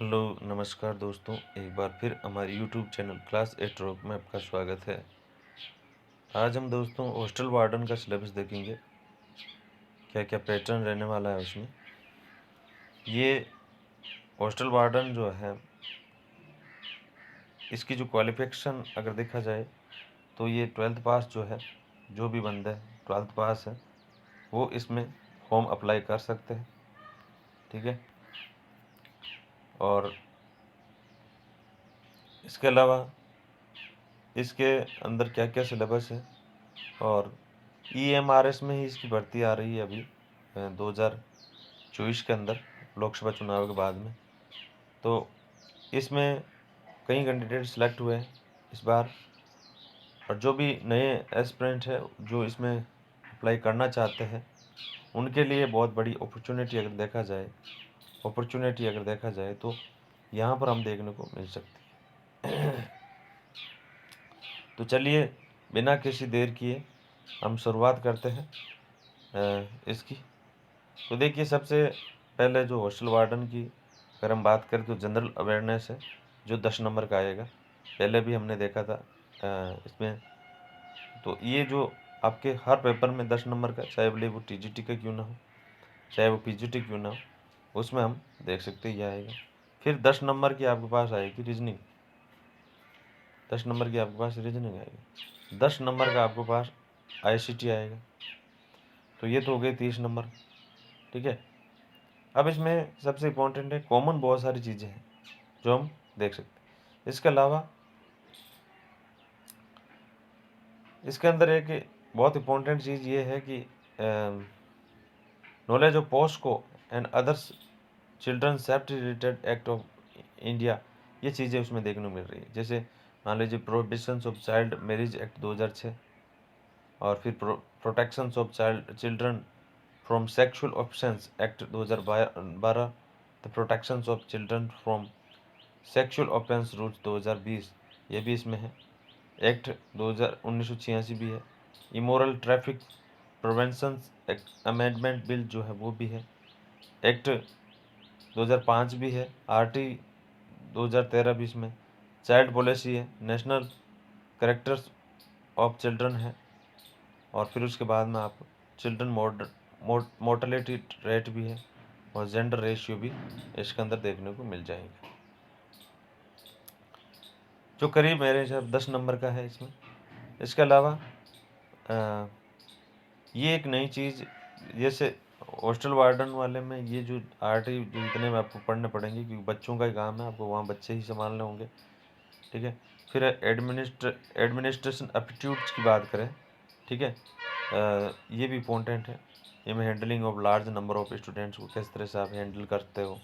Hello नमस्कार दोस्तों, एक बार फिर हमारे यूट्यूब चैनल क्लास 8 रॉक में आपका स्वागत है। आज हम दोस्तों हॉस्टल वार्डन का सिलेबस देखेंगे, क्या क्या पैटर्न रहने वाला है उसमें। ये हॉस्टल वार्डन जो है, इसकी जो क्वालिफिकेशन अगर देखा जाए तो ये 12th पास जो है, जो भी बंदा है 12th पास है वो इसमें फॉर्म अप्लाई कर सकते हैं। ठीक है, और इसके अलावा इसके अंदर क्या क्या सिलेबस है, और EMRS में ही इसकी भर्ती आ रही है अभी 2024 के अंदर, लोकसभा चुनाव के बाद में। तो इसमें कई कैंडिडेट सिलेक्ट हुए हैं इस बार, और जो भी नए एस्पिरेंट है जो इसमें अप्लाई करना चाहते हैं उनके लिए बहुत बड़ी अपॉर्चुनिटी अगर देखा जाए तो यहाँ पर हम देखने को मिल सकती है। तो चलिए बिना किसी देर किए हम शुरुआत करते हैं इसकी। तो देखिए, सबसे पहले जो हॉस्टल वार्डन की अगर हम बात करें तो जनरल अवेयरनेस है, जो 10 नंबर का आएगा। पहले भी हमने देखा था इसमें। तो ये जो आपके हर पेपर में 10 नंबर का, चाहे भले वो TGT का क्यों ना हो, चाहे वो PGT क्यों ना हो, उसमें हम देख सकते हैं ये आएगा। फिर 10 नंबर की आपके पास आएगी रीजनिंग, 10 नंबर की आपके पास रीजनिंग आएगी। 10 नंबर का आपके पास ICT आएगा। तो ये तो हो गए 30 नंबर। ठीक है, अब इसमें सबसे इम्पोर्टेंट है, कॉमन बहुत सारी चीज़ें हैं जो हम देख सकते हैं। इसके अलावा इसके अंदर एक बहुत इम्पोर्टेंट चीज़ ये है कि knowledge of POCSO and others children safety related act of India, ये चीज़ें उसमें देखने को मिल रही है। जैसे मान लीजिए prohibitions of child marriage act 2006, और फिर protections of children from sexual offence act 2012, the protections of children from sexual offence rules 2020, ये भी इसमें है। एक्ट 1986 भी है। Immoral traffic prevention amendment bill जो है वो भी है। एक्ट 2005 भी है। RT 2013 भी इसमें। चाइल्ड पॉलिसी है। नेशनल कैरेक्टर्स ऑफ चिल्ड्रन है। और फिर उसके बाद में आप चिल्ड्रन मोर्टलिटी रेट भी है, और जेंडर रेशियो भी इसके अंदर देखने को मिल जाएगा, जो करीब मेरे हिसाब 10 नंबर का है इसमें। इसके अलावा ये एक नई चीज़, जैसे हॉस्टल वार्डन वाले में ये जो RT जो इतने में आपको पढ़ने पड़ेंगे, क्योंकि बच्चों का ही काम है, आपको वहाँ बच्चे ही संभालने होंगे। ठीक है, फिर एडमिनिस्ट्रेशन एप्टीट्यूड्स की बात करें, ठीक है, ये भी इम्पोर्टेंट है। ये में handling of large number of students को किस तरह से आप हैंडल करते हो,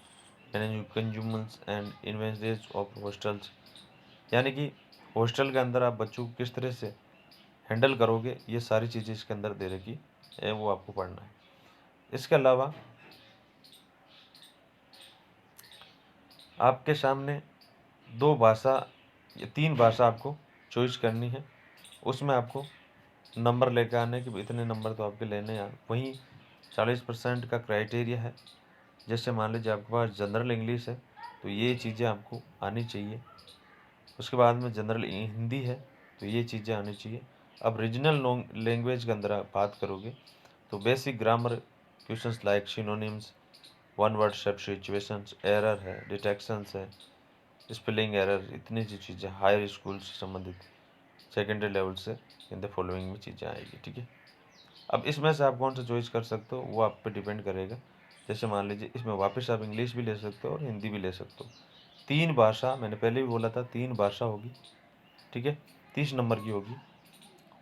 manage consumers and inventories of hostels, यानी कि हॉस्टल के अंदर आप बच्चों को किस तरह से हैंडल करोगे, ये सारी चीज़ें इसके अंदर दे रखी है, वो आपको पढ़ना है। इसके अलावा आपके सामने 2 भाषा या 3 भाषा आपको चॉइस करनी है। उसमें आपको नंबर लेकर आने के, इतने नंबर तो आपके लेने हैं। वहीं 40% का क्राइटेरिया है। जैसे मान लीजिए आपके पास जनरल इंग्लिश है तो ये चीज़ें आपको आनी चाहिए। उसके बाद में जनरल हिंदी है तो ये चीज़ें आनी चाहिए। अब रीजनल लैंग्वेज के अंदर आप बात करोगे तो basic grammar questions like synonyms, one word substitutions, error है, डिटेक्शंस है, स्पेलिंग एरर, इतनी सी चीज़ें हायर स्कूल से संबंधित, सेकेंडरी लेवल से इन द फॉलोइंग में चीज़ें आएगी। ठीक है, अब इसमें से आप कौन सा चॉइस कर सकते हो वो आप पे डिपेंड करेगा। जैसे मान लीजिए इसमें वापस आप इंग्लिश भी ले सकते हो और हिंदी भी ले सकते हो। 3 भाषा, मैंने पहले भी बोला था 3 भाषा होगी। ठीक है, 30 नंबर की होगी।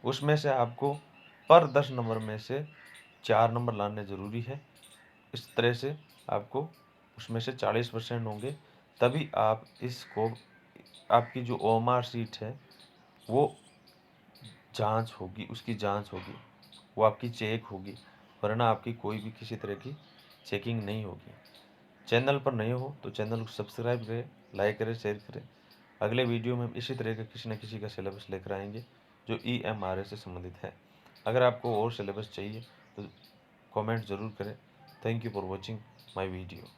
उसमें से आपको पर 10 नंबर में से 4 नंबर लाने ज़रूरी है। इस तरह से आपको उसमें से 40% होंगे, तभी आप इसको, आपकी जो OMR सीट है वो जांच होगी, उसकी जांच होगी, वो आपकी चेक होगी, वरना आपकी कोई भी किसी तरह की चेकिंग नहीं होगी। चैनल पर नए हो तो चैनल को सब्सक्राइब करें, लाइक करें, शेयर करें। अगले वीडियो में हम इसी तरह का किसी न किसी का सिलेबस लेकर आएंगे जो EMRS से संबंधित है। अगर आपको और सिलेबस चाहिए तो कमेंट ज़रूर करें। Thank you for watching my video.